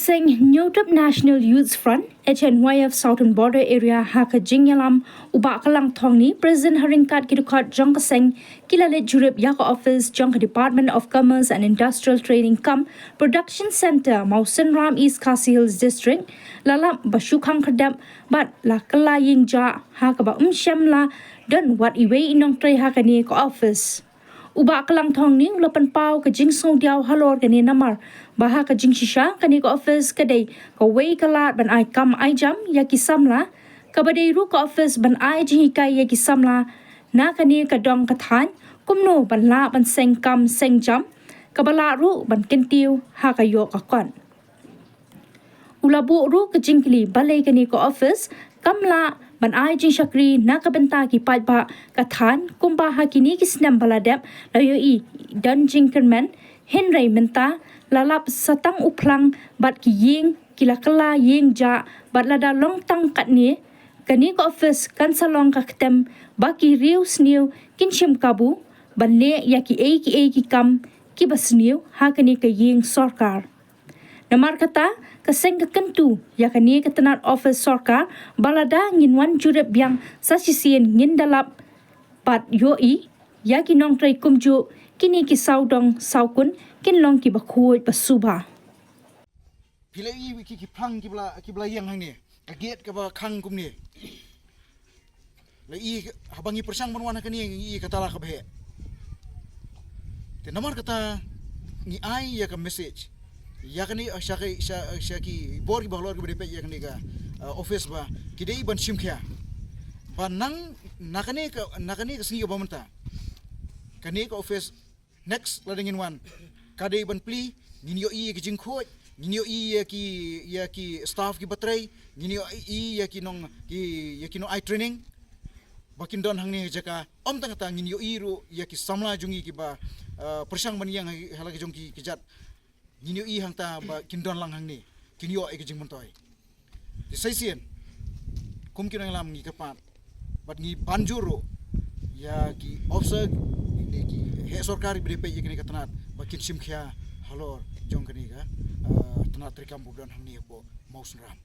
Kaseng New Trip National Youth Front HNYF Southern Border Area haka jingyalam uba kalang thong ni President Haringkat Kidukhat Jong Kaseng kilalet jurip yaka office Jong Department of Commerce and Industrial Training Cum Production Center Mausen Ram East Khasi Hills District lalap basukang kedap bat la kelaying ja haka ba syamla dan wat iwe inong tray haka ni ko office. Uba kalang thong ni ulapan pau ke jing song diaw halor kani namar baha ke jing shisha kani ko office kadai ko wei kalat ban ai kam ai jam ya ki samla ka badai ru ko office ban ai jing kai ya ki samla na kani ka dong ka than kumno ban la ban seng kam seng jam ka bala ru ban kentiu ha ka yo ka kon ulabu ru ke jing kli balai kani ko office kamla ban ai jing shakri na ka benta ki pai ba ka than kumba ha kini ki snam baladap la yo I dan jing kerman henry menta lalap satang uplang bat ki ying kilakala ying ja bat lada long tang kat ni kani ko office kan salong ka ketem baki riu sniu kin shim kabu ban le ya ki ki kam ki basniu ha kani ka ying sarkar namar kata kaseng ka kentu ya kani ka tenat office sarkar balada nginwan jurep biang sasisien ngin dalap pat yo I ya ki nong trai kumju kini ki saudong saukun kin long ki bakhuj basuba pila I ki phang ki bla yang hang ni ka get ka ba khang kum ni la I habangi persang manwana kani I katala ka be te namar kata ni ai ya ka message ya kani syaki bor ki bahlor ki bde ya kani ka office ba kidai ban simkhya banang nakani ka singi ka bamanta kani ka office next ladingin wan kadai ban pli ngin yo I ki jingkhoj ngin yo I ya ki staff ki batrai ngin yo I ya ki nong ai training bakin don hangni jaka om tang ta ngin yo I ru ya ki samla jungi ki ba persang ban yang halagi jong ki jat ngin yo I hang ta ba kin don lang hangni kin yo ai ki jing montoi di saisien kum kin lam ngi kapat bat ngi banjuro ya ki officer ni ki he sarkari bde pe yekni katanat bakin simkhya halor jong kani ga tanat trikam budan hangni ko Mausen Ram